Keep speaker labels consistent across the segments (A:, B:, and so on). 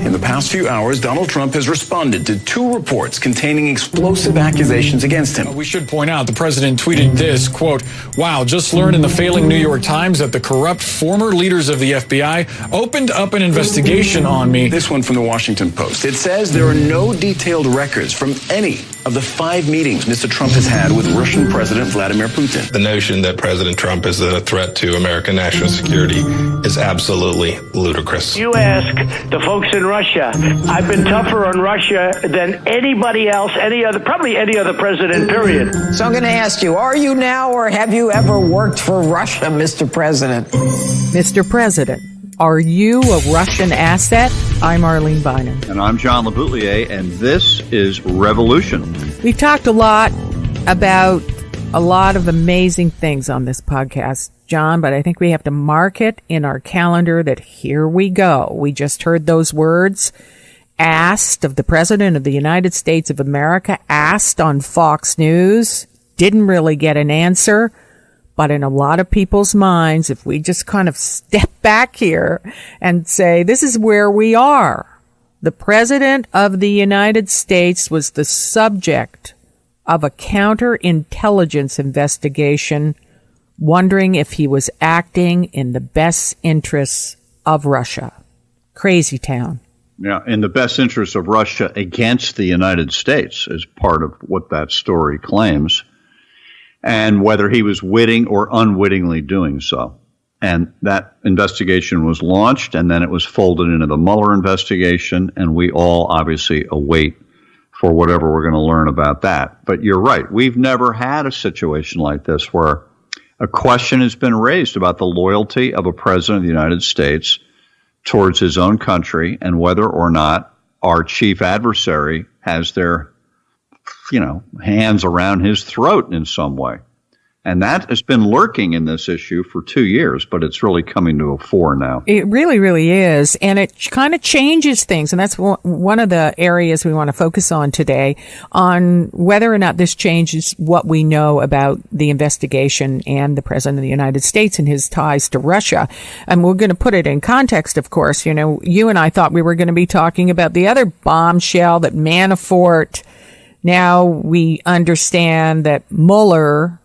A: In the past few hours, Donald Trump has responded to 2 reports containing explosive accusations against him.
B: We should point out the president tweeted this, quote, "Wow, just learned in the failing New York Times that the corrupt former leaders of the FBI opened up an investigation on me."
A: This one from the Washington Post. It says there are no detailed records from any of the 5 meetings Mr. Trump has had with Russian President Vladimir Putin.
C: The notion that President Trump is a threat to American national security is absolutely ludicrous.
D: You ask the folks in Russia. I've been tougher on Russia than anybody else, probably any other president, period.
E: So I'm going to ask you, are you now or have you ever worked for Russia, Mr. President?
F: Mr. President, are you a Russian asset? I'm Arlene Bynum.
G: And I'm John LeBoutillier, and this is Revolution.
F: We've talked a lot about a lot of amazing things on this podcast, John, but I think we have to mark it in our calendar that here we go. We just heard those words asked of the President of the United States of America, asked on Fox News, didn't really get an answer. But in a lot of people's minds, if we just kind of step back here and say, this is where we are. The President of the United States was the subject of a counterintelligence investigation, wondering if he was acting in the best interests of Russia. Crazy town.
G: Yeah, in the best interests of Russia against the United States is part of what that story claims. And whether he was witting or unwittingly doing so. And that investigation was launched, and then it was folded into the Mueller investigation, and we all obviously await for whatever we're going to learn about that. But you're right. We've never had a situation like this where a question has been raised about the loyalty of a president of the United States towards his own country and whether or not our chief adversary has their hands around his throat in some way. And that has been lurking in this issue for 2 years, but it's really coming to a fore now.
F: It really, really is. And it kind of changes things. And that's one of the areas we want to focus on today, on whether or not this changes what we know about the investigation and the President of the United States and his ties to Russia. And we're going to put it in context, of course. You know, you and I thought we were going to be talking about the other bombshell that Manafort. Now we understand that Mueller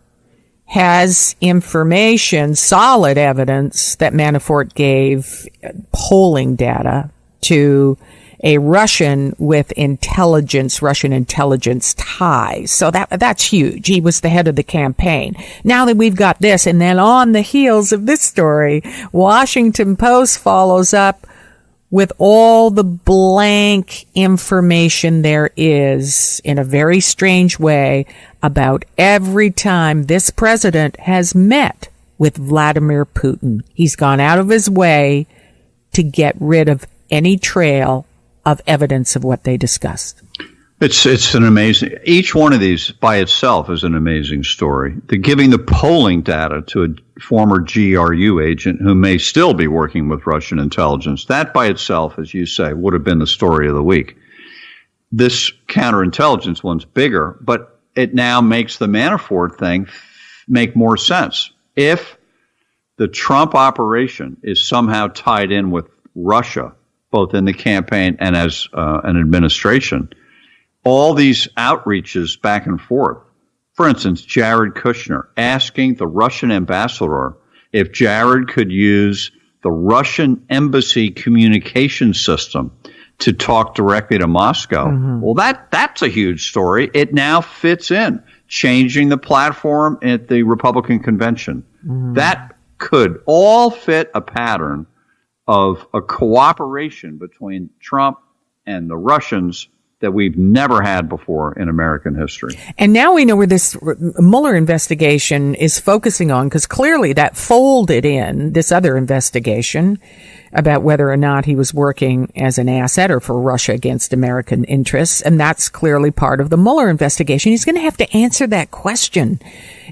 F: has information, solid evidence that Manafort gave polling data to a Russian with Russian intelligence ties. So that's huge. He was the head of the campaign. Now that we've got this, and then on the heels of this story, Washington Post follows up with all the blank information there is in a very strange way about every time this president has met with Vladimir Putin. He's gone out of his way to get rid of any trail of evidence of what they discussed.
G: It's an amazing, each one of these by itself is an amazing story. The giving the polling data to a former GRU agent who may still be working with Russian intelligence, that by itself, as you say, would have been the story of the week. This counterintelligence one's bigger, but it now makes the Manafort thing make more sense. If the Trump operation is somehow tied in with Russia, both in the campaign and as an administration, all these outreaches back and forth. For instance, Jared Kushner asking the Russian ambassador if Jared could use the Russian embassy communication system to talk directly to Moscow. Mm-hmm. Well, that's a huge story. It now fits in, changing the platform at the Republican convention. Mm-hmm. That could all fit a pattern of a cooperation between Trump and the Russians that we've never had before in American history.
F: And now we know where this Mueller investigation is focusing on, because clearly that folded in this other investigation about whether or not he was working as an asset or for Russia against American interests. And that's clearly part of the Mueller investigation. He's going to have to answer that question,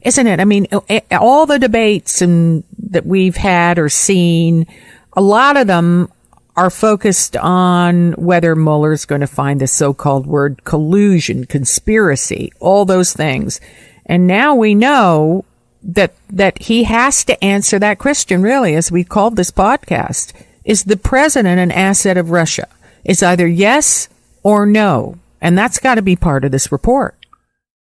F: isn't it? I mean, all the debates that we've had or seen, a lot of them are focused on whether Mueller's going to find the so-called word collusion, conspiracy, all those things. And now we know that he has to answer that question, really, as we called this podcast. Is the president an asset of Russia? It's either yes or no. And that's got to be part of this report.